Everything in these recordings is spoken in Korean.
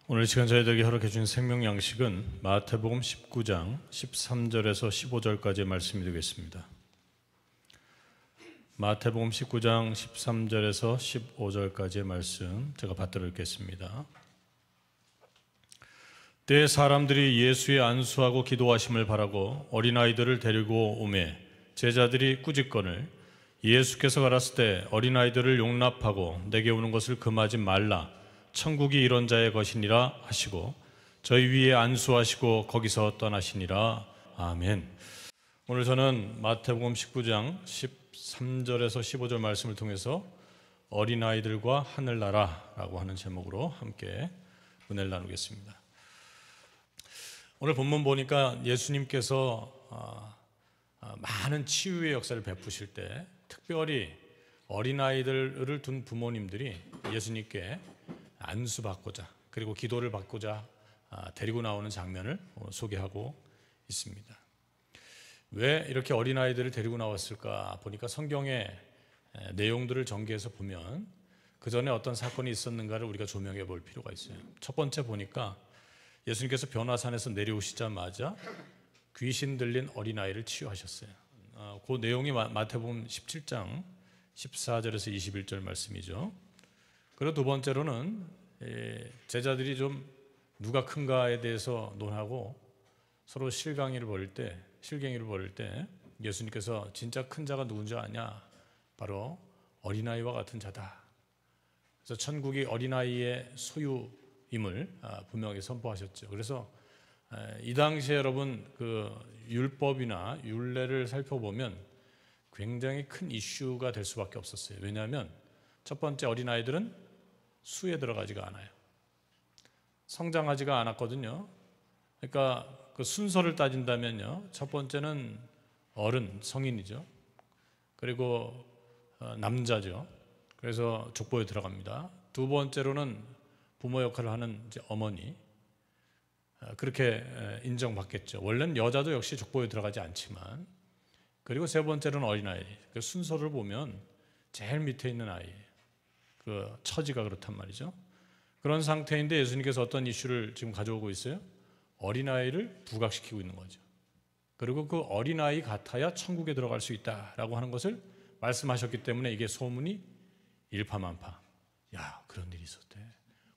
오늘 시간 저희들에게 허락해 주신 생명 양식은 마태복음 19장 13절에서 15절까지의 말씀이 되겠습니다. 마태복음 19장 13절에서 15절까지의 말씀 제가 받들어 읽겠습니다. 때에 사람들이 예수의 안수하고 기도하심을 바라고 어린아이들을 데리고 오매 제자들이 꾸짖거늘 예수께서 가라사대 때 어린아이들을 용납하고 내게 오는 것을 금하지 말라. 천국이 이런 자의 것이니라 하시고 저희 위에 안수하시고 거기서 떠나시니라. 아멘. 오늘 저는 마태복음 19장 13절에서 15절 말씀을 통해서 어린아이들과 하늘나라라고 하는 제목으로 함께 은혜를 나누겠습니다. 오늘 본문 보니까 예수님께서 많은 치유의 역사를 베푸실 때 특별히 어린아이들을 둔 부모님들이 예수님께 안수받고자 그리고 기도를 받고자 데리고 나오는 장면을 소개하고 있습니다. 왜 이렇게 어린아이들을 데리고 나왔을까 보니까 성경의 내용들을 전개해서 보면 그 전에 어떤 사건이 있었는가를 우리가 조명해 볼 필요가 있어요. 첫 번째 보니까 예수님께서 변화산에서 내려오시자마자 귀신 들린 어린아이를 치유하셨어요. 그 내용이 마태복음 17장 14절에서 21절 말씀이죠. 그리고 두 번째로는 제자들이 좀 누가 큰가에 대해서 논하고 서로 실갱이를 벌일 때 예수님께서 진짜 큰 자가 누군지 아냐? 바로 어린아이와 같은 자다. 그래서 천국이 어린아이의 소유임을 분명히 선포하셨죠. 그래서 이 당시에 여러분 그 율법이나 율례를 살펴보면 굉장히 큰 이슈가 될 수밖에 없었어요. 왜냐하면 첫 번째 어린아이들은 수에 들어가지가 않아요. 성장하지가 않았거든요. 그러니까 그 순서를 따진다면요, 첫 번째는 어른, 성인이죠. 그리고 남자죠. 그래서 족보에 들어갑니다. 두 번째로는 부모 역할을 하는 이제 어머니, 그렇게 인정받겠죠. 원래는 여자도 역시 족보에 들어가지 않지만, 그리고 세 번째로는 어린아이. 그 순서를 보면 제일 밑에 있는 아이, 그 처지가 그렇단 말이죠. 그런 상태인데 예수님께서 어떤 이슈를 지금 가져오고 있어요? 어린아이를 부각시키고 있는 거죠. 그리고 그 어린아이 같아야 천국에 들어갈 수 있다라고 하는 것을 말씀하셨기 때문에 이게 소문이 일파만파. 야, 그런 일이 있었대.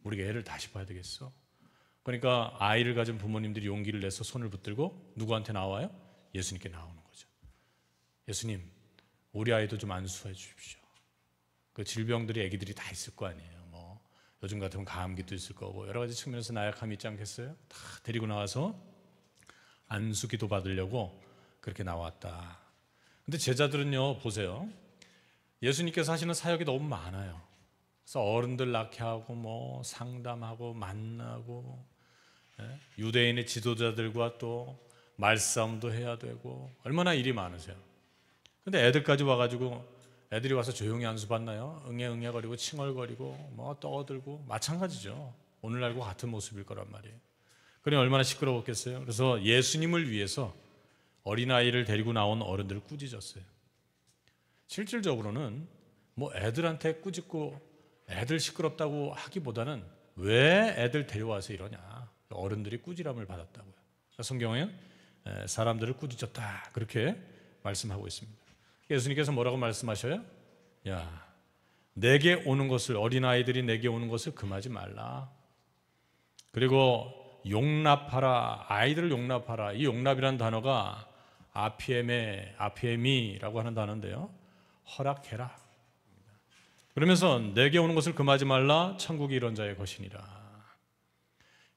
우리가 애를 다시 봐야 되겠어. 그러니까 아이를 가진 부모님들이 용기를 내서 손을 붙들고 누구한테 나와요? 예수님께 나오는 거죠. 예수님, 우리 아이도 좀 안수해 주십시오. 그 질병들이 아기들이 다 있을 거 아니에요. 뭐 요즘 같으면 감기도 있을 거고 여러 가지 측면에서 나약함이 있지 않겠어요? 다 데리고 나와서 안수 기도 받으려고 그렇게 나왔다. 근데 제자들은요, 보세요. 예수님께서 하시는 사역이 너무 많아요. 그래서 어른들 낳게 하고 뭐 상담하고 만나고 유대인의 지도자들과 또 말싸움도 해야 되고 얼마나 일이 많으세요. 근데 애들까지 와가지고 애들이 와서 조용히 안수 받나요? 응애응애거리고 칭얼거리고 뭐 떠들고 마찬가지죠. 오늘날과 같은 모습일 거란 말이에요. 그러니 얼마나 시끄러웠겠어요. 그래서 예수님을 위해서 어린아이를 데리고 나온 어른들을 꾸짖었어요. 실질적으로는 뭐 애들한테 꾸짖고 애들 시끄럽다고 하기보다는 왜 애들 데려와서 이러냐. 어른들이 꾸지람을 받았다고요. 성경에는 사람들을 꾸짖었다 그렇게 말씀하고 있습니다. 예수님께서 뭐라고 말씀하셔요? 야, 내게 오는 것을, 어린아이들이 내게 오는 것을 금하지 말라. 그리고 용납하라. 아이들을 용납하라. 이 용납이라는 단어가 아피에미라고 하는 단어인데요, 허락해라. 그러면서 내게 오는 것을 금하지 말라. 천국이 이런 자의 것이니라.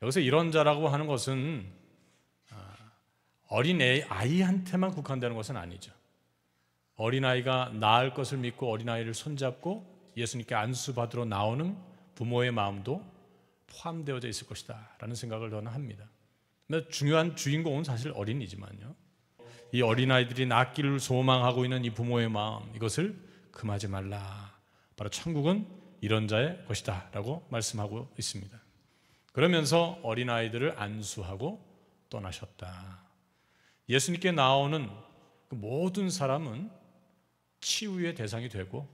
여기서 이런 자라고 하는 것은 어린 아이한테만 국한되는 것은 아니죠. 어린아이가 낳을 것을 믿고 어린아이를 손잡고 예수님께 안수받으러 나오는 부모의 마음도 포함되어져 있을 것이다 라는 생각을 저는 합니다. 근데 중요한 주인공은 사실 어린이지만요, 이 어린아이들이 낫기를 소망하고 있는 이 부모의 마음, 이것을 금하지 말라. 바로 천국은 이런 자의 것이다 라고 말씀하고 있습니다. 그러면서 어린아이들을 안수하고 떠나셨다. 예수님께 나오는 그 모든 사람은 치유의 대상이 되고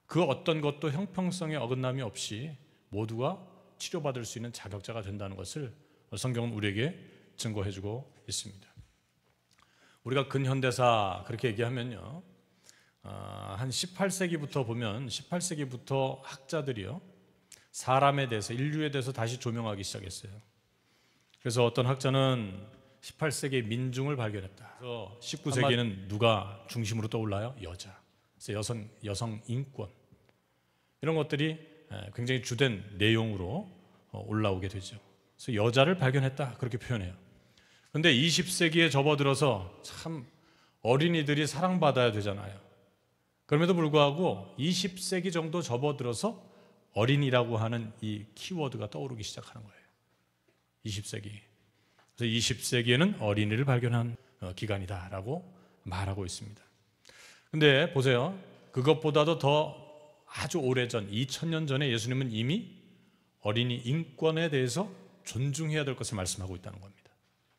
그 어떤 것도 형평성에 어긋남이 없이 모두가 치료받을 수 있는 자격자가 된다는 것을 성경은 우리에게 증거해주고 있습니다. 우리가 근현대사 그렇게 얘기하면요, 한 18세기부터 보면 18세기부터 학자들이요, 사람에 대해서, 인류에 대해서 다시 조명하기 시작했어요. 그래서 어떤 학자는 18세기의 민중을 발견했다. 그래서 19세기에는 누가 중심으로 떠올라요? 여자. 그래서 여성 인권, 이런 것들이 굉장히 주된 내용으로 올라오게 되죠. 그래서 여자를 발견했다, 그렇게 표현해요. 그런데 20세기에 접어들어서 참 어린이들이 사랑받아야 되잖아요. 그럼에도 불구하고 20세기 정도 접어들어서 어린이라고 하는 이 키워드가 떠오르기 시작하는 거예요. 20세기. 그래서 20세기에는 어린이를 발견한 기간이다라고 말하고 있습니다. 근데 보세요. 그것보다도 더 아주 오래전, 2000년 전에 예수님은 이미 어린이 인권에 대해서 존중해야 될 것을 말씀하고 있다는 겁니다.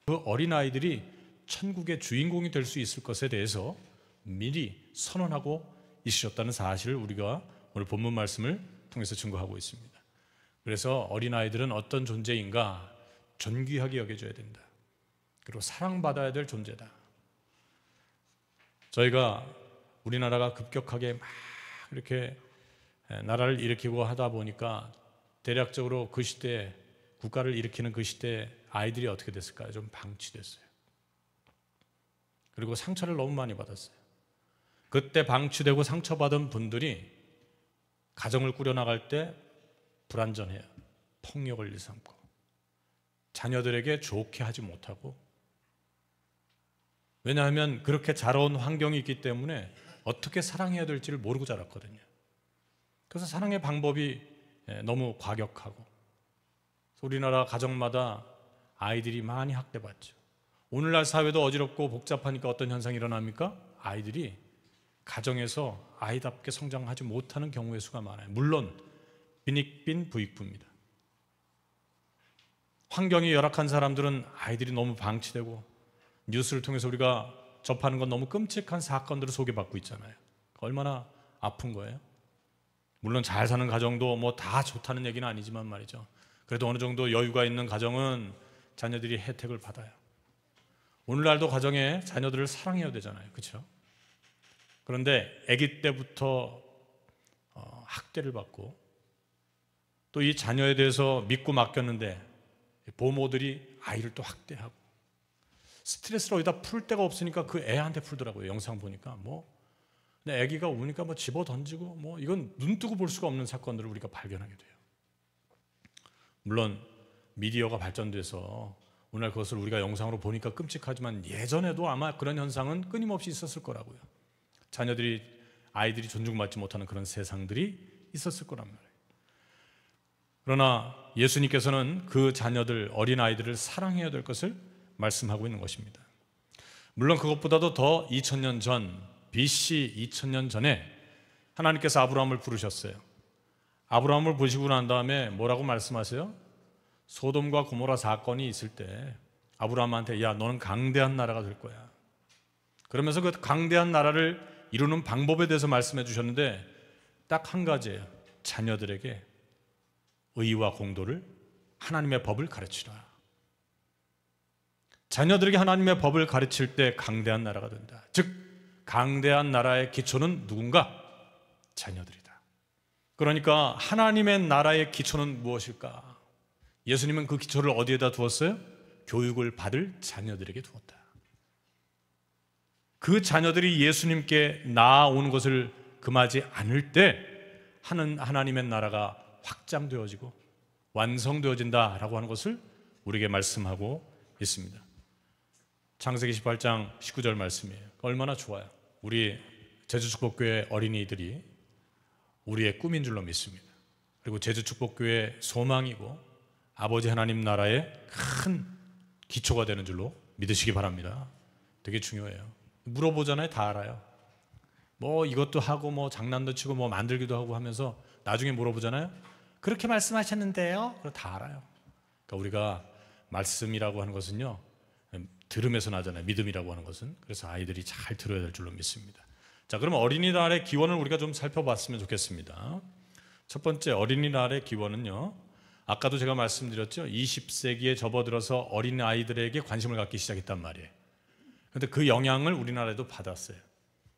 그 어린아이들이 천국의 주인공이 될 수 있을 것에 대해서 미리 선언하고 있으셨다는 사실을 우리가 오늘 본문 말씀을 통해서 증거하고 있습니다. 그래서 어린아이들은 어떤 존재인가? 존귀하게 여겨져야 된다. 그리고 사랑받아야 될 존재다. 저희가 우리나라가 급격하게 막 이렇게 나라를 일으키고 하다 보니까 대략적으로 그 시대에, 국가를 일으키는 그 시대에 아이들이 어떻게 됐을까요? 좀 방치됐어요. 그리고 상처를 너무 많이 받았어요. 그때 방치되고 상처받은 분들이 가정을 꾸려나갈 때 불완전해요. 폭력을 일삼고 자녀들에게 좋게 하지 못하고, 왜냐하면 그렇게 자라온 환경이 있기 때문에 어떻게 사랑해야 될지를 모르고 자랐거든요. 그래서 사랑의 방법이 너무 과격하고, 우리나라 가정마다 아이들이 많이 학대받죠. 오늘날 사회도 어지럽고 복잡하니까 어떤 현상이 일어납니까? 아이들이 가정에서 아이답게 성장하지 못하는 경우의 수가 많아요. 물론 빈익빈 부익부입니다. 환경이 열악한 사람들은 아이들이 너무 방치되고, 뉴스를 통해서 우리가 접하는 건 너무 끔찍한 사건들을 소개받고 있잖아요. 얼마나 아픈 거예요. 물론 잘 사는 가정도 뭐 다 좋다는 얘기는 아니지만 말이죠. 그래도 어느 정도 여유가 있는 가정은 자녀들이 혜택을 받아요. 오늘날도 가정에 자녀들을 사랑해야 되잖아요. 그렇죠? 그런데 아기 때부터 학대를 받고, 또 이 자녀에 대해서 믿고 맡겼는데 보모들이 아이를 또 학대하고, 스트레스를 어디다 풀 데가 없으니까 그 애한테 풀더라고요. 영상 보니까 근데 아기가 우니까 집어 던지고 이건 눈 뜨고 볼 수가 없는 사건들을 우리가 발견하게 돼요. 물론 미디어가 발전돼서 오늘 그것을 우리가 영상으로 보니까 끔찍하지만 예전에도 아마 그런 현상은 끊임없이 있었을 거라고요. 아이들이 존중받지 못하는 그런 세상들이 있었을 거란 말이에요. 그러나 예수님께서는 그 자녀들, 어린아이들을 사랑해야 될 것을 말씀하고 있는 것입니다. 물론 그것보다도 더 2000년 전, BC 2000년 전에 하나님께서 아브라함을 부르셨어요. 아브라함을 부르시고 난 다음에 뭐라고 말씀하세요? 소돔과 고모라 사건이 있을 때 아브라함한테, 야, 너는 강대한 나라가 될 거야. 그러면서 그 강대한 나라를 이루는 방법에 대해서 말씀해 주셨는데 딱 한 가지예요. 자녀들에게 의와 공도를, 하나님의 법을 가르치라. 자녀들에게 하나님의 법을 가르칠 때 강대한 나라가 된다. 즉 강대한 나라의 기초는 누군가? 자녀들이다. 그러니까 하나님의 나라의 기초는 무엇일까? 예수님은 그 기초를 어디에다 두었어요? 교육을 받을 자녀들에게 두었다. 그 자녀들이 예수님께 나아오는 것을 금하지 않을 때 하나님의 나라가 확장되어지고 완성되어진다라고 하는 것을 우리에게 말씀하고 있습니다. 창세기 18장 19절 말씀이에요. 얼마나 좋아요. 우리 제주축복교회 어린이들이 우리의 꿈인 줄로 믿습니다. 그리고 제주축복교회의 소망이고 아버지 하나님 나라의 큰 기초가 되는 줄로 믿으시기 바랍니다. 되게 중요해요. 물어보잖아요. 다 알아요. 이것도 하고 장난도 치고 만들기도 하고 하면서 나중에 물어보잖아요. 그렇게 말씀하셨는데요. 다 알아요. 그러니까 우리가 말씀이라고 하는 것은요, 들음에서 나잖아요. 믿음이라고 하는 것은. 그래서 아이들이 잘 들어야 될 줄로 믿습니다. 자, 그럼 어린이날의 기원을 우리가 좀 살펴봤으면 좋겠습니다. 첫 번째 어린이날의 기원은요, 아까도 제가 말씀드렸죠. 20세기에 접어들어서 어린아이들에게 관심을 갖기 시작했단 말이에요. 그런데 그 영향을 우리나라에도 받았어요.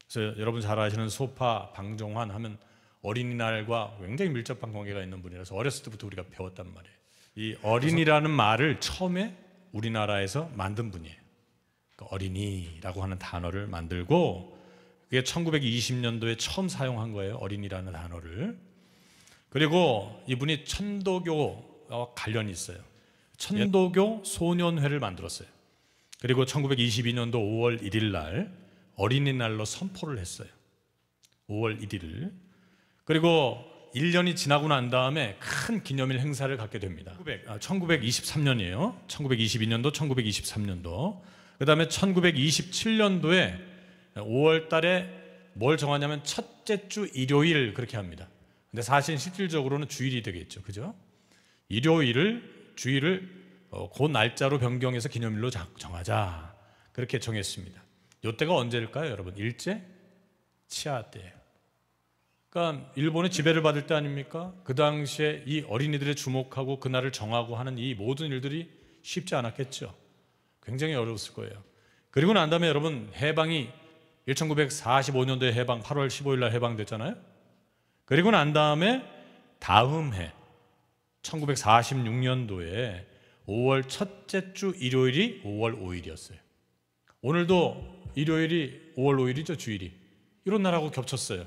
그래서 여러분 잘 아시는 소파 방정환 하면 어린이날과 굉장히 밀접한 관계가 있는 분이라서 어렸을 때부터 우리가 배웠단 말이에요. 이 어린이라는 말을 처음에 우리나라에서 만든 분이에요. 그러니까 어린이라고 하는 단어를 만들고 그게 1920년도에 처음 사용한 거예요. 어린이라는 단어를. 그리고 이분이 천도교와 관련이 있어요. 천도교 소년회를 만들었어요. 그리고 1922년도 5월 1일 날 어린이날로 선포를 했어요. 5월 1일을. 그리고 1년이 지나고 난 다음에 큰 기념일 행사를 갖게 됩니다. 1923년이에요. 1922년도, 1923년도. 그 다음에 1927년도에 5월 달에 뭘 정하냐면 첫째 주 일요일 그렇게 합니다. 근데 사실 실질적으로는 주일이 되겠죠. 그죠? 일요일을, 주일을 그 날짜로 변경해서 기념일로 정하자. 그렇게 정했습니다. 이때가 언제일까요, 여러분? 일제 치하 때예요. 그러니까 일본의 지배를 받을 때 아닙니까? 그 당시에 이 어린이들의 주목하고 그날을 정하고 하는 이 모든 일들이 쉽지 않았겠죠. 굉장히 어려웠을 거예요. 그리고 난 다음에 여러분 해방이 1945년도에 해방 8월 15일 날 해방됐잖아요. 그리고 난 다음에 다음 해 1946년도에 5월 첫째 주 일요일이 5월 5일이었어요. 오늘도 일요일이 5월 5일이죠, 주일이. 이런 날하고 겹쳤어요.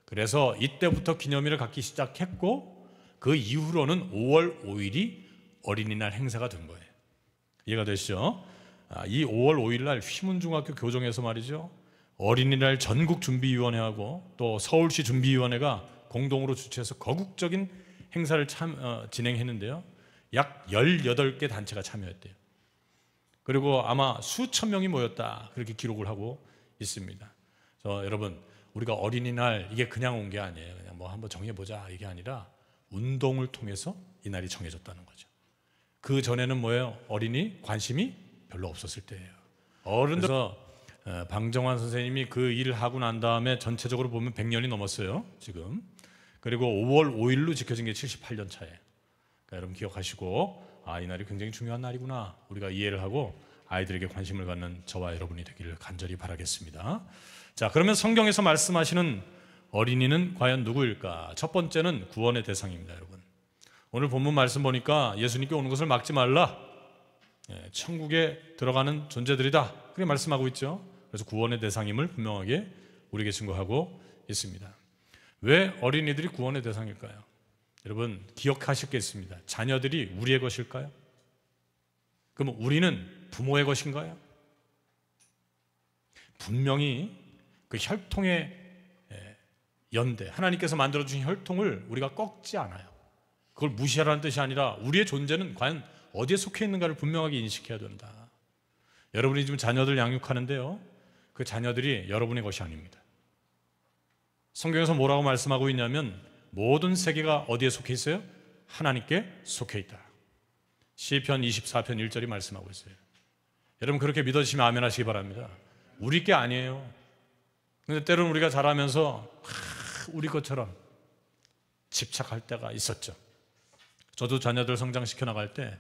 그래서 이때부터 기념일을 갖기 시작했고 그 이후로는 5월 5일이 어린이날 행사가 된 거예요. 이해가 되시죠? 이 5월 5일 날 휘문중학교 교정에서 말이죠. 어린이날 전국준비위원회하고 또 서울시 준비위원회가 공동으로 주최해서 거국적인 행사를 진행했는데요. 약 18개 단체가 참여했대요. 그리고 아마 수천 명이 모였다 그렇게 기록을 하고 있습니다. 여러분 우리가 어린이날 이게 그냥 온 게 아니에요. 그냥 뭐 한번 정해보자 이게 아니라 운동을 통해서 이 날이 정해졌다는 거죠. 그 전에는 뭐예요? 어린이 관심이 별로 없었을 때예요. 어른들 방정환 선생님이 그 일을 하고 난 다음에 전체적으로 보면 100년이 넘었어요. 지금. 그리고 5월 5일로 지켜진 게 78년 차예요. 그러니까 여러분 기억하시고 이 날이 굉장히 중요한 날이구나. 우리가 이해를 하고 아이들에게 관심을 갖는 저와 여러분이 되기를 간절히 바라겠습니다. 자, 그러면 성경에서 말씀하시는 어린이는 과연 누구일까? 첫 번째는 구원의 대상입니다, 여러분. 오늘 본문 말씀 보니까 예수님께 오는 것을 막지 말라. 천국에 들어가는 존재들이다. 그렇게 말씀하고 있죠. 그래서 구원의 대상임을 분명하게 우리에게 증거하고 있습니다. 왜 어린이들이 구원의 대상일까요? 여러분 기억하실 게 있습니다. 자녀들이 우리의 것일까요? 그럼 우리는 부모의 것인가요? 분명히 그 혈통의 연대, 하나님께서 만들어주신 혈통을 우리가 꺾지 않아요. 그걸 무시하라는 뜻이 아니라 우리의 존재는 과연 어디에 속해 있는가를 분명하게 인식해야 된다. 여러분이 지금 자녀들 양육하는데요, 그 자녀들이 여러분의 것이 아닙니다. 성경에서 뭐라고 말씀하고 있냐면 모든 세계가 어디에 속해 있어요? 하나님께 속해 있다. 시편 24편 1절이 말씀하고 있어요. 여러분 그렇게 믿어지시면 아멘 하시기 바랍니다. 우리 게 아니에요. 근데 때로는 우리가 자라면서 우리 것처럼 집착할 때가 있었죠. 저도 자녀들 성장시켜 나갈 때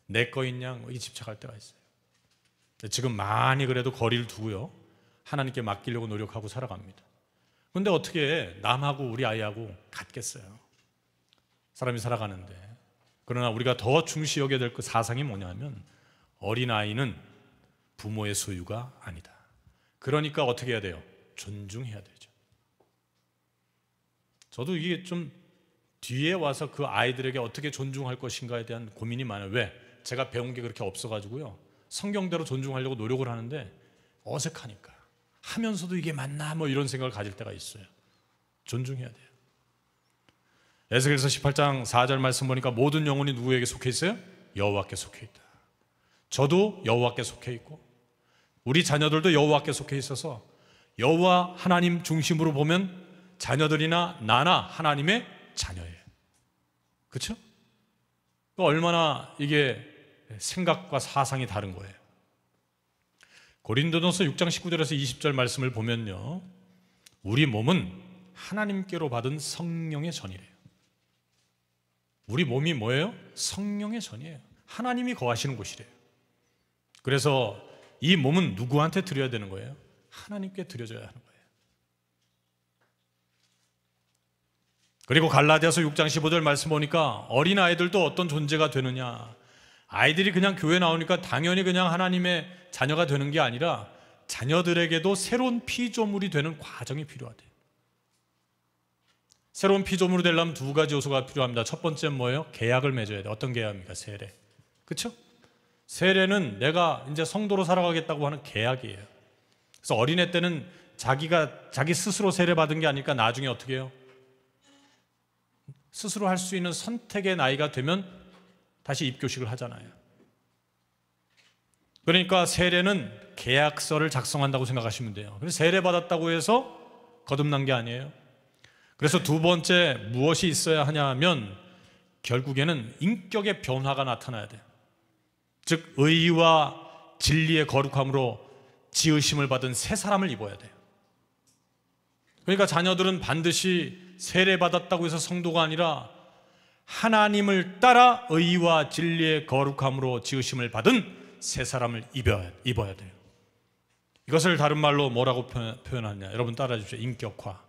내 거인 양 집착할 때가 있어요. 지금 많이 그래도 거리를 두고요, 하나님께 맡기려고 노력하고 살아갑니다. 근데 어떻게 남하고 우리 아이하고 같겠어요? 사람이 살아가는데. 그러나 우리가 더 중시 여겨야 될 그 사상이 뭐냐면 어린아이는 부모의 소유가 아니다. 그러니까 어떻게 해야 돼요? 존중해야 되죠. 저도 이게 좀 뒤에 와서 그 아이들에게 어떻게 존중할 것인가에 대한 고민이 많아요. 왜? 제가 배운 게 그렇게 없어가지고요, 성경대로 존중하려고 노력을 하는데 어색하니까, 하면서도 이게 맞나 뭐 이런 생각을 가질 때가 있어요. 존중해야 돼요. 에스겔서 18장 4절 말씀 보니까 모든 영혼이 누구에게 속해 있어요? 여호와께 속해 있다. 저도 여호와께 속해 있고 우리 자녀들도 여호와께 속해 있어서 여호와 하나님 중심으로 보면 자녀들이나 나나 하나님의 자녀예요. 그렇죠? 얼마나 이게 생각과 사상이 다른 거예요. 고린도전서 6장 19절에서 20절 말씀을 보면요, 우리 몸은 하나님께로 받은 성령의 전이래요. 우리 몸이 뭐예요? 성령의 전이에요. 하나님이 거하시는 곳이래요. 그래서 이 몸은 누구한테 드려야 되는 거예요? 하나님께 드려져야 하는 거예요. 그리고 갈라디아서 6장 15절 말씀 보니까 어린아이들도 어떤 존재가 되느냐, 아이들이 그냥 교회 나오니까 당연히 그냥 하나님의 자녀가 되는 게 아니라 자녀들에게도 새로운 피조물이 되는 과정이 필요하대요. 새로운 피조물이 되려면 두 가지 요소가 필요합니다. 첫 번째는 뭐예요? 계약을 맺어야 돼요. 어떤 계약입니까? 세례. 그렇죠? 세례는 내가 이제 성도로 살아가겠다고 하는 계약이에요. 그래서 어린애 때는 자기 스스로 세례 받은 게 아니니까 나중에 어떻게 해요? 스스로 할 수 있는 선택의 나이가 되면 다시 입교식을 하잖아요. 그러니까 세례는 계약서를 작성한다고 생각하시면 돼요. 그래서 세례 받았다고 해서 거듭난 게 아니에요. 그래서 두 번째 무엇이 있어야 하냐면 결국에는 인격의 변화가 나타나야 돼요. 즉 의와 진리의 거룩함으로 지으심을 받은 새 사람을 입어야 돼요. 그러니까 자녀들은 반드시 세례받았다고 해서 성도가 아니라 하나님을 따라 의와 진리의 거룩함으로 지으심을 받은 새 사람을 입어야 돼요. 이것을 다른 말로 뭐라고 표현하냐? 여러분 따라해 주십시오. 인격화.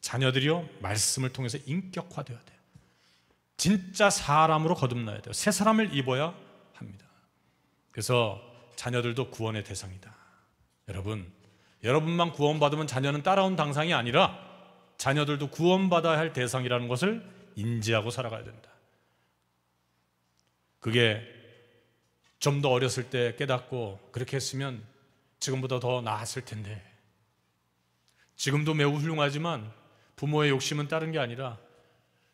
자녀들이요, 말씀을 통해서 인격화되어야 돼요. 진짜 사람으로 거듭나야 돼요. 새 사람을 입어야 합니다. 그래서 자녀들도 구원의 대상이다. 여러분만 구원받으면 자녀는 따라온 당상이 아니라 자녀들도 구원받아야 할 대상이라는 것을 인지하고 살아가야 된다. 그게 좀 더 어렸을 때 깨닫고 그렇게 했으면 지금보다 더 나았을 텐데, 지금도 매우 훌륭하지만 부모의 욕심은 다른 게 아니라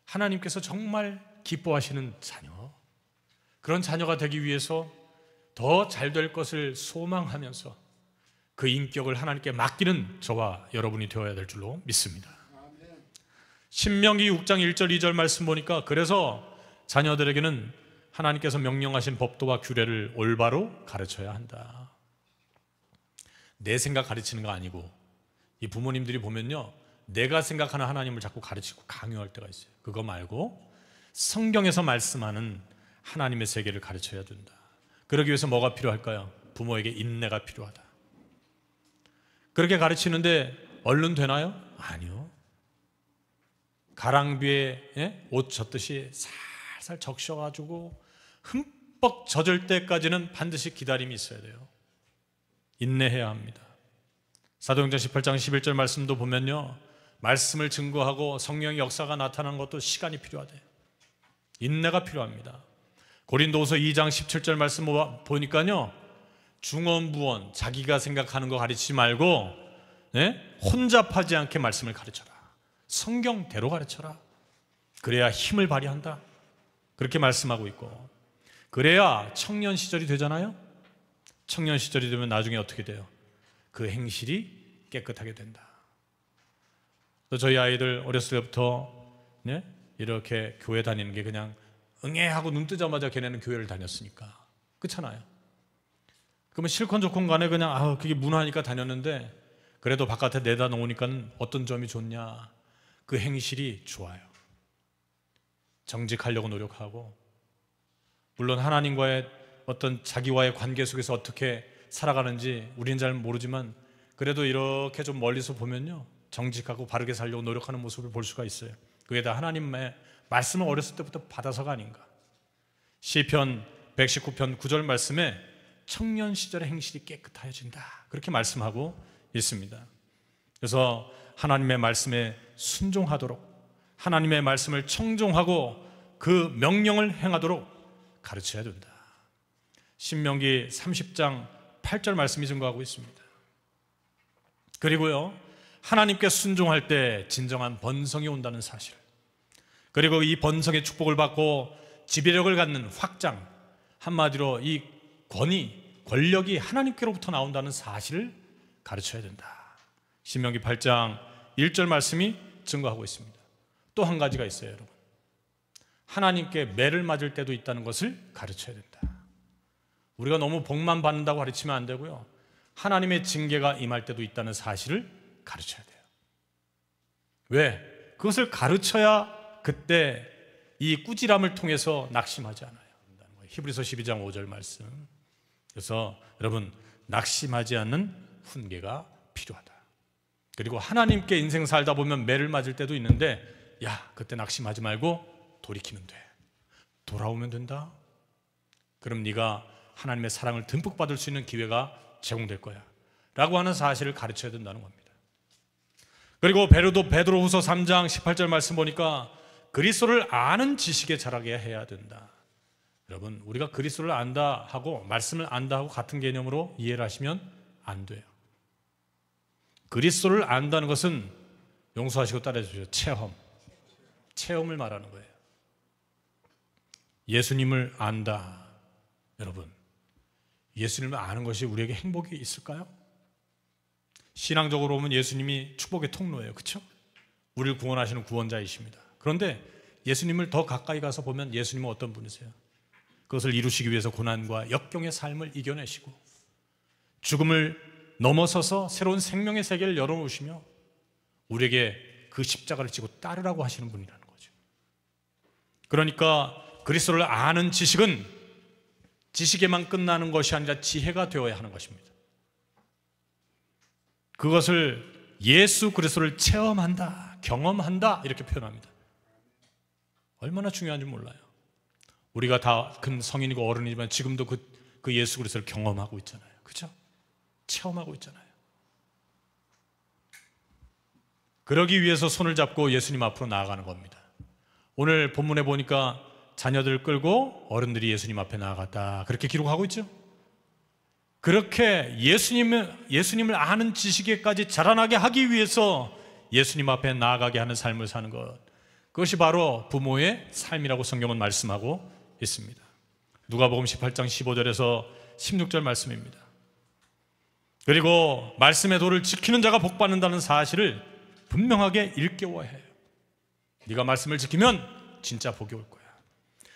하나님께서 정말 기뻐하시는 자녀, 그런 자녀가 되기 위해서 더 잘 될 것을 소망하면서 그 인격을 하나님께 맡기는 저와 여러분이 되어야 될 줄로 믿습니다. 신명기 6장 1절 2절 말씀 보니까 그래서 자녀들에게는 하나님께서 명령하신 법도와 규례를 올바로 가르쳐야 한다. 내 생각 가르치는 거 아니고, 이 부모님들이 보면요, 내가 생각하는 하나님을 자꾸 가르치고 강요할 때가 있어요. 그거 말고 성경에서 말씀하는 하나님의 세계를 가르쳐야 된다. 그러기 위해서 뭐가 필요할까요? 부모에게 인내가 필요하다. 그렇게 가르치는데 얼른 되나요? 아니요. 가랑비에 옷 젖듯이 살살 적셔가지고 흠뻑 젖을 때까지는 반드시 기다림이 있어야 돼요. 인내해야 합니다. 사도행전 18장 11절 말씀도 보면요, 말씀을 증거하고 성령의 역사가 나타나는 것도 시간이 필요하대요. 인내가 필요합니다. 고린도후서 2장 17절 말씀 보니까요, 중언부언 자기가 생각하는 거 가르치지 말고 혼잡하지 않게 말씀을 가르쳐라. 성경대로 가르쳐라. 그래야 힘을 발휘한다. 그렇게 말씀하고 있고, 그래야 청년 시절이 되잖아요. 청년 시절이 되면 나중에 어떻게 돼요? 그 행실이 깨끗하게 된다. 저희 아이들 어렸을 때부터 이렇게 교회 다니는 게 그냥 응애하고 눈 뜨자마자 걔네는 교회를 다녔으니까, 그렇잖아요. 그러면 실컷 좋건 간에 그냥 그게 문화니까 다녔는데, 그래도 바깥에 내다 놓으니까 어떤 점이 좋냐? 그 행실이 좋아요. 정직하려고 노력하고, 물론 하나님과의 어떤 자기와의 관계 속에서 어떻게 살아가는지 우리는 잘 모르지만, 그래도 이렇게 좀 멀리서 보면요, 정직하고 바르게 살려고 노력하는 모습을 볼 수가 있어요. 그게 다 하나님의 말씀을 어렸을 때부터 받아서가 아닌가. 시편 119편 9절 말씀에 청년 시절의 행실이 깨끗해진다, 그렇게 말씀하고 있습니다. 그래서 하나님의 말씀에 순종하도록, 하나님의 말씀을 청종하고 그 명령을 행하도록 가르쳐야 된다. 신명기 30장 8절 말씀이 증거하고 있습니다. 그리고요, 하나님께 순종할 때 진정한 번성이 온다는 사실, 그리고 이 번성의 축복을 받고 지배력을 갖는 확장, 한마디로 이 권력이 하나님께로부터 나온다는 사실을 가르쳐야 된다. 신명기 8장 1절 말씀이 증거하고 있습니다. 또 한 가지가 있어요, 여러분. 하나님께 매를 맞을 때도 있다는 것을 가르쳐야 된다. 우리가 너무 복만 받는다고 가르치면 안 되고요, 하나님의 징계가 임할 때도 있다는 사실을 가르쳐야 돼요. 왜? 그것을 가르쳐야 그때 이 꾸지람을 통해서 낙심하지 않아야 한다는 거예요. 히브리서 12장 5절 말씀. 그래서 여러분, 낙심하지 않는 훈계가 필요하다. 그리고 하나님께 인생 살다 보면 매를 맞을 때도 있는데, 야, 그때 낙심하지 말고 돌이키면 돼. 돌아오면 된다. 그럼 네가 하나님의 사랑을 듬뿍 받을 수 있는 기회가 제공될 거야 라고 하는 사실을 가르쳐야 된다는 겁니다. 그리고 베드로후서 3장 18절 말씀 보니까 그리스도를 아는 지식에 자라게 해야 된다. 여러분, 우리가 그리스도를 안다 하고 말씀을 안다 하고 같은 개념으로 이해를 하시면 안 돼요. 그리스도를 안다는 것은, 용서하시고 따라해 주십시오, 체험을 말하는 거예요. 예수님을 안다. 여러분, 예수님을 아는 것이 우리에게 행복이 있을까요? 신앙적으로 보면 예수님이 축복의 통로예요. 그렇죠? 우리를 구원하시는 구원자이십니다. 그런데 예수님을 더 가까이 가서 보면 예수님은 어떤 분이세요? 그것을 이루시기 위해서 고난과 역경의 삶을 이겨내시고 죽음을 넘어서서 새로운 생명의 세계를 열어놓으시며 우리에게 그 십자가를 지고 따르라고 하시는 분이라는 거죠. 그러니까 그리스도를 아는 지식은 지식에만 끝나는 것이 아니라 지혜가 되어야 하는 것입니다. 그것을 예수 그리스도를 체험한다, 경험한다 이렇게 표현합니다. 얼마나 중요한지 몰라요. 우리가 다 큰 성인이고 어른이지만 지금도 그 예수 그리스도를 경험하고 있잖아요. 그렇죠? 체험하고 있잖아요. 그러기 위해서 손을 잡고 예수님 앞으로 나아가는 겁니다. 오늘 본문에 보니까 자녀들 끌고 어른들이 예수님 앞에 나아갔다 그렇게 기록하고 있죠. 그렇게 예수님을 아는 지식에까지 자라나게 하기 위해서 예수님 앞에 나아가게 하는 삶을 사는 것, 그것이 바로 부모의 삶이라고 성경은 말씀하고 있습니다. 누가복음 18장 15절에서 16절 말씀입니다. 그리고 말씀의 도를 지키는 자가 복받는다는 사실을 분명하게 일깨워야 해요. 네가 말씀을 지키면 진짜 복이 올 거야.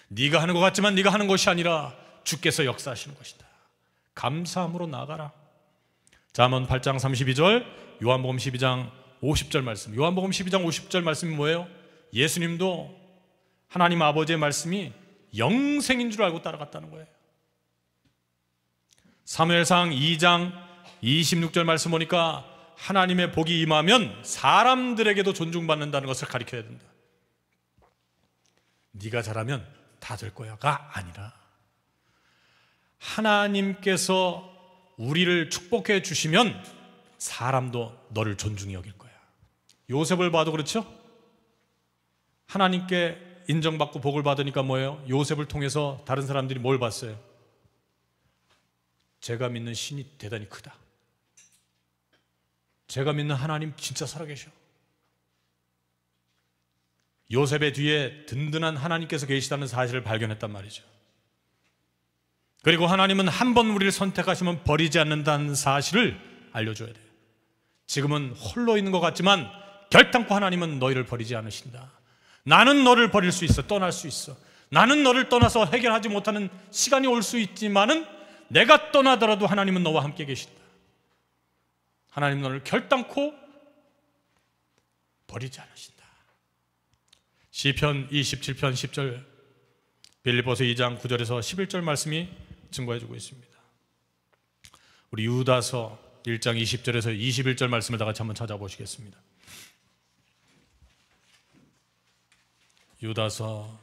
네가 하는 것 같지만 네가 하는 것이 아니라 주께서 역사하시는 것이다. 감사함으로 나아가라. 잠언 8장 32절, 요한복음 12장 50절 말씀. 요한복음 12장 50절 말씀이 뭐예요? 예수님도 하나님 아버지의 말씀이 영생인 줄 알고 따라갔다는 거예요. 사무엘상 2장 26절 말씀 보니까 하나님의 복이 임하면 사람들에게도 존중받는다는 것을 가르쳐야 된다. 네가 잘하면 다 될 거야가 아니라 하나님께서 우리를 축복해 주시면 사람도 너를 존중히 여길 거야. 요셉을 봐도 그렇죠? 하나님께 인정받고 복을 받으니까 뭐예요? 요셉을 통해서 다른 사람들이 뭘 봤어요? 제가 믿는 신이 대단히 크다. 제가 믿는 하나님 진짜 살아계셔. 요셉의 뒤에 든든한 하나님께서 계시다는 사실을 발견했단 말이죠. 그리고 하나님은 한 번 우리를 선택하시면 버리지 않는다는 사실을 알려줘야 돼요. 지금은 홀로 있는 것 같지만 결단코 하나님은 너희를 버리지 않으신다. 나는 너를 버릴 수 있어. 떠날 수 있어. 나는 너를 떠나서 해결하지 못하는 시간이 올 수 있지만은 내가 떠나더라도 하나님은 너와 함께 계신다. 하나님 너를 결단코 버리지 않으신다. 시편 27편 10절, 빌립보서 2장 9절에서 11절 말씀이 증거해주고 있습니다. 우리 유다서 1장 20절에서 21절 말씀을 다 같이 한번 찾아보시겠습니다. 유다서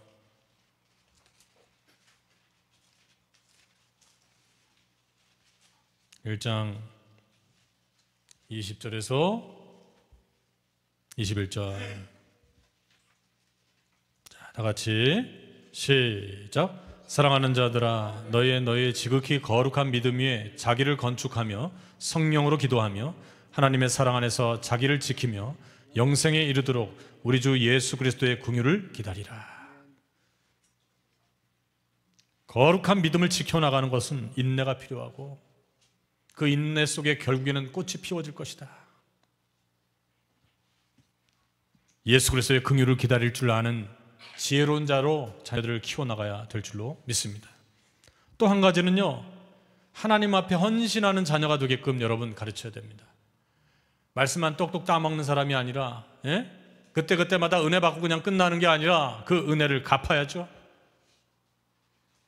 1장 20절에서 21절, 자, 다 같이 시작. 사랑하는 자들아, 너희의 지극히 거룩한 믿음 위에 자기를 건축하며 성령으로 기도하며 하나님의 사랑 안에서 자기를 지키며 영생에 이르도록 우리 주 예수 그리스도의 긍휼을 기다리라. 거룩한 믿음을 지켜나가는 것은 인내가 필요하고 그 인내 속에 결국에는 꽃이 피워질 것이다. 예수 그리스도의 긍휼을 기다릴 줄 아는 지혜로운 자로 자녀들을 키워나가야 될 줄로 믿습니다. 또 한 가지는요, 하나님 앞에 헌신하는 자녀가 되게끔 여러분 가르쳐야 됩니다. 말씀만 똑똑 따먹는 사람이 아니라 그때그때마다 은혜 받고 그냥 끝나는 게 아니라 그 은혜를 갚아야죠.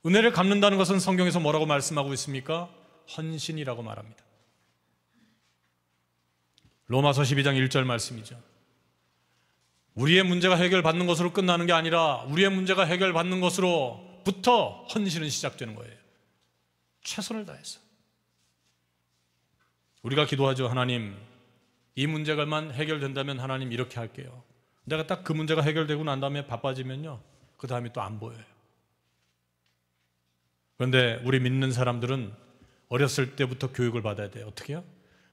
은혜를 갚는다는 것은 성경에서 뭐라고 말씀하고 있습니까? 헌신이라고 말합니다. 로마서 12장 1절 말씀이죠. 우리의 문제가 해결받는 것으로 끝나는 게 아니라 우리의 문제가 해결받는 것으로부터 헌신은 시작되는 거예요. 최선을 다해서. 우리가 기도하죠. 하나님, 이 문제가만 해결된다면 하나님 이렇게 할게요. 내가 딱 그 문제가 해결되고 난 다음에 바빠지면요, 그 다음에 또 안 보여요. 그런데 우리 믿는 사람들은 어렸을 때부터 교육을 받아야 돼요. 어떻게 해요?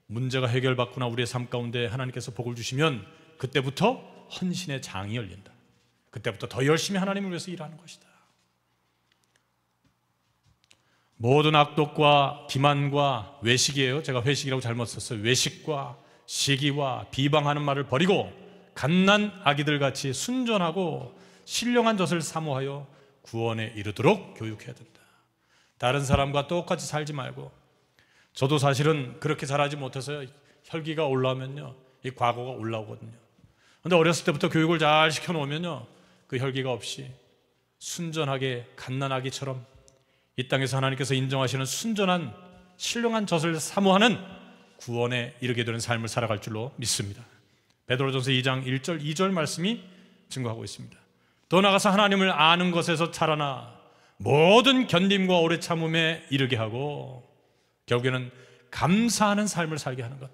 문제가 해결받거나 우리의 삶 가운데 하나님께서 복을 주시면 그때부터 헌신의 장이 열린다. 그때부터 더 열심히 하나님을 위해서 일하는 것이다. 모든 악독과 기만과 외식이에요. 제가 회식이라고 잘못 썼어요. 외식과 시기와 비방하는 말을 버리고 갓난 아기들 같이 순전하고 신령한 젖을 사모하여 구원에 이르도록 교육해야 된다. 다른 사람과 똑같이 살지 말고, 저도 사실은 그렇게 잘하지 못해서 혈기가 올라오면요, 이 과거가 올라오거든요. 그런데 어렸을 때부터 교육을 잘 시켜놓으면요, 그 혈기가 없이 순전하게 갓난아기처럼 이 땅에서 하나님께서 인정하시는 순전한 신령한 젖을 사모하는 구원에 이르게 되는 삶을 살아갈 줄로 믿습니다. 베드로전서 2장 1절 2절 말씀이 증거하고 있습니다. 더 나아가서 하나님을 아는 것에서 자라나 모든 견딤과 오래 참음에 이르게 하고, 결국에는 감사하는 삶을 살게 하는 것,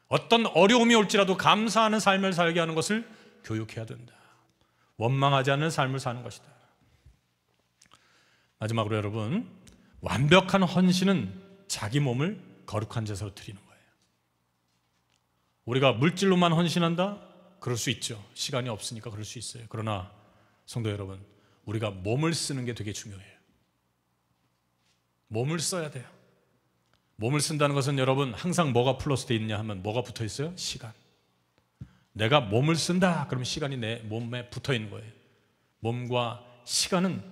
어떤 어려움이 올지라도 감사하는 삶을 살게 하는 것을 교육해야 된다. 원망하지 않는 삶을 사는 것이다. 마지막으로 여러분, 완벽한 헌신은 자기 몸을 거룩한 제사로 드리는 거예요. 우리가 물질로만 헌신한다? 그럴 수 있죠. 시간이 없으니까 그럴 수 있어요. 그러나 성도 여러분, 우리가 몸을 쓰는 게 되게 중요해요. 몸을 써야 돼요. 몸을 쓴다는 것은 여러분, 항상 뭐가 플러스 돼 있냐 하면 뭐가 붙어 있어요? 시간. 내가 몸을 쓴다 그러면 시간이 내 몸에 붙어 있는 거예요. 몸과 시간은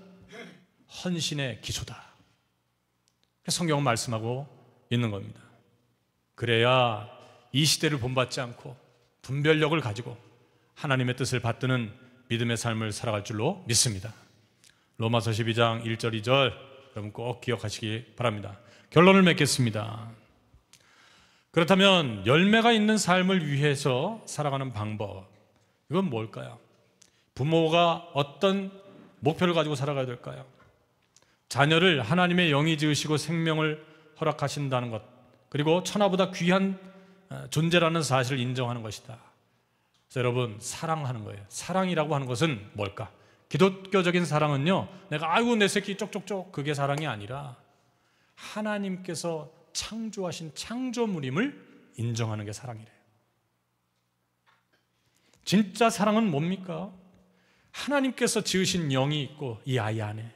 헌신의 기초다. 성경은 말씀하고 있는 겁니다. 그래야 이 시대를 본받지 않고 분별력을 가지고 하나님의 뜻을 받드는 믿음의 삶을 살아갈 줄로 믿습니다. 로마서 12장 1절 2절 여러분 꼭 기억하시기 바랍니다. 결론을 맺겠습니다. 그렇다면 열매가 있는 삶을 위해서 살아가는 방법, 이건 뭘까요? 부모가 어떤 목표를 가지고 살아가야 될까요? 자녀를 하나님의 영이 지으시고 생명을 허락하신다는 것, 그리고 천하보다 귀한 존재라는 사실을 인정하는 것이다. 그래서 여러분, 사랑하는 거예요. 사랑이라고 하는 것은 뭘까? 기독교적인 사랑은요, 내가 아이고 내 새끼 쪽쪽쪽, 그게 사랑이 아니라 하나님께서 창조하신 창조물임을 인정하는 게 사랑이래요. 진짜 사랑은 뭡니까? 하나님께서 지으신 영이 있고 이 아이 안에,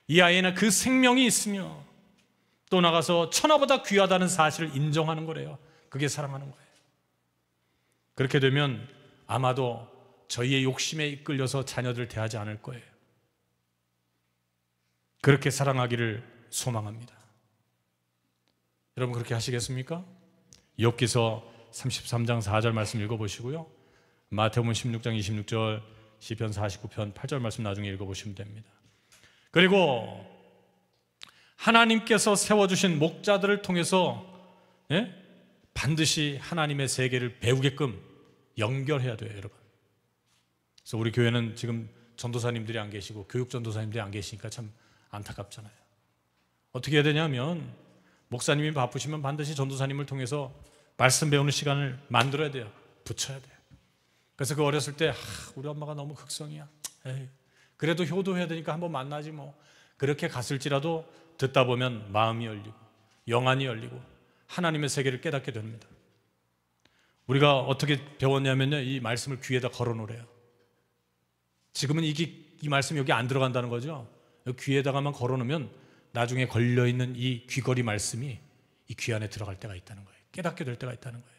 이 아이에는 그 생명이 있으며 또 나가서 천하보다 귀하다는 사실을 인정하는 거래요. 그게 사랑하는 거예요. 그렇게 되면 아마도 저희의 욕심에 이끌려서 자녀들을 대하지 않을 거예요. 그렇게 사랑하기를 소망합니다. 여러분 그렇게 하시겠습니까? 욥기서 33장 4절 말씀 읽어보시고요, 마태복음 16장 26절, 시편 49편 8절 말씀 나중에 읽어보시면 됩니다. 그리고 하나님께서 세워주신 목자들을 통해서 반드시 하나님의 세계를 배우게끔 연결해야 돼요, 여러분. 그래서 우리 교회는 지금 전도사님들이 안 계시고 교육 전도사님들이 안 계시니까 참 안타깝잖아요. 어떻게 해야 되냐면, 목사님이 바쁘시면 반드시 전도사님을 통해서 말씀 배우는 시간을 만들어야 돼요. 붙여야 돼요. 그래서 그 어렸을 때 우리 엄마가 너무 극성이야, 에이, 그래도 효도해야 되니까 한번 만나지 뭐, 그렇게 갔을지라도 듣다 보면 마음이 열리고 영안이 열리고 하나님의 세계를 깨닫게 됩니다. 우리가 어떻게 배웠냐면요, 이 말씀을 귀에다 걸어 놓으래요. 지금은 이 말씀이 여기 안 들어간다는 거죠. 귀에다가만 걸어 놓으면 나중에 걸려있는 이 귀걸이 말씀이 이 귀 안에 들어갈 때가 있다는 거예요. 깨닫게 될 때가 있다는 거예요.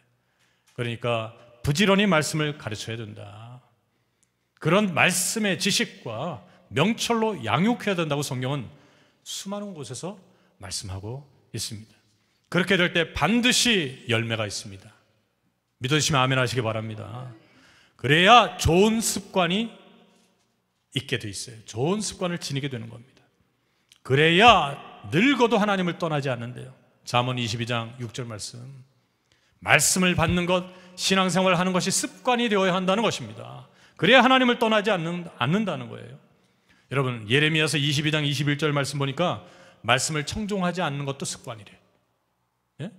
그러니까 부지런히 말씀을 가르쳐야 된다. 그런 말씀의 지식과 명철로 양육해야 된다고 성경은 수많은 곳에서 말씀하고 있습니다. 그렇게 될 때 반드시 열매가 있습니다. 믿으시면 아멘 하시기 바랍니다. 그래야 좋은 습관이 있게 돼 있어요. 좋은 습관을 지니게 되는 겁니다. 그래야 늙어도 하나님을 떠나지 않는데요. 잠언 22장 6절 말씀을 받는 것, 신앙생활을 하는 것이 습관이 되어야 한다는 것입니다. 그래야 하나님을 떠나지 않는다는 거예요. 여러분, 예레미야서 22장 21절 말씀 보니까 말씀을 청종하지 않는 것도 습관이래요. 예?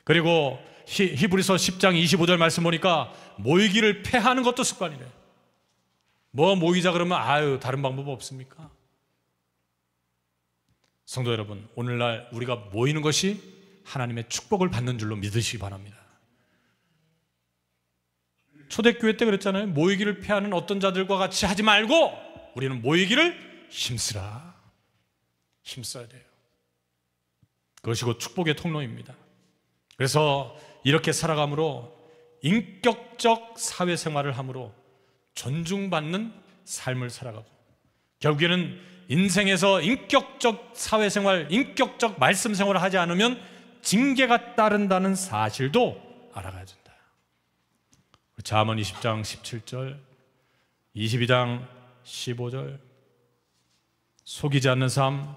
그리고 히브리서 10장 25절 말씀 보니까 모이기를 패하는 것도 습관이래요. 뭐 모이자 그러면 다른 방법 없습니까? 성도 여러분, 오늘날 우리가 모이는 것이 하나님의 축복을 받는 줄로 믿으시기 바랍니다. 초대교회 때 그랬잖아요. 모이기를 패하는 어떤 자들과 같이 하지 말고 우리는 모이기를 힘써야 돼요. 그것이 곧 축복의 통로입니다. 그래서 이렇게 살아감으로 인격적 사회생활을 함으로 존중받는 삶을 살아가고 결국에는 인생에서 인격적 사회생활, 인격적 말씀생활을 하지 않으면 징계가 따른다는 사실도 알아가야 된다. 잠언 20장 17절, 22장 15절, 속이지 않는 삶,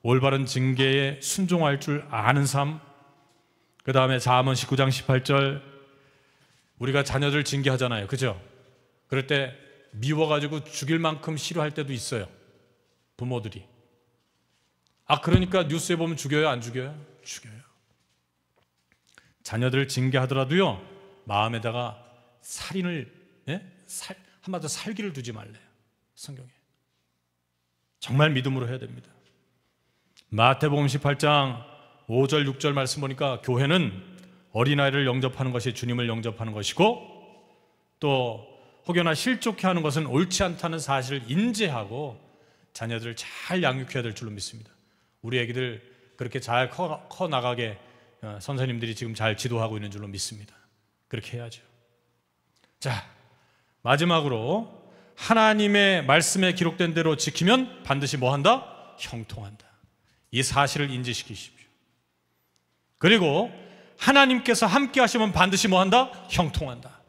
올바른 징계에 순종할 줄 아는 삶, 그 다음에 잠언 19장 18절, 우리가 자녀들 징계하잖아요. 그죠? 그럴 때 미워가지고 죽일 만큼 싫어할 때도 있어요. 부모들이. 그러니까 뉴스에 보면 죽여요? 안 죽여요? 죽여요. 자녀들을 징계하더라도요, 마음에다가 살인을, 한마디로 살기를 두지 말래요. 성경에. 정말 믿음으로 해야 됩니다. 마태복음 18장 5절 6절 말씀 보니까 교회는 어린아이를 영접하는 것이 주님을 영접하는 것이고, 또 혹여나 실족해 하는 것은 옳지 않다는 사실을 인지하고 자녀들을 잘 양육해야 될 줄로 믿습니다. 우리 애기들 그렇게 잘 커 나가게 선생님들이 지금 잘 지도하고 있는 줄로 믿습니다. 그렇게 해야죠. 자, 마지막으로 하나님의 말씀에 기록된 대로 지키면 반드시 뭐한다? 형통한다. 이 사실을 인지시키십시오. 그리고 하나님께서 함께 하시면 반드시 뭐한다? 형통한다.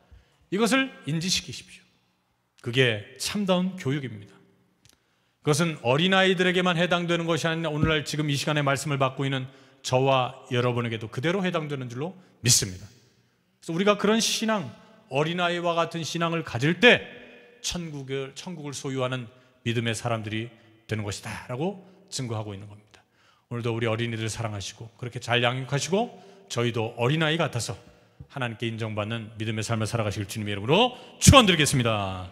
이것을 인지시키십시오. 그게 참다운 교육입니다. 그것은 어린아이들에게만 해당되는 것이 아니라 오늘날 지금 이 시간에 말씀을 받고 있는 저와 여러분에게도 그대로 해당되는 줄로 믿습니다. 그래서 우리가 그런 신앙, 어린아이와 같은 신앙을 가질 때 천국을 소유하는 믿음의 사람들이 되는 것이다 라고 증거하고 있는 겁니다. 오늘도 우리 어린이들 사랑하시고 그렇게 잘 양육하시고 저희도 어린아이 같아서 하나님께 인정받는 믿음의 삶을 살아가실 주님의 이름으로 축원드리겠습니다.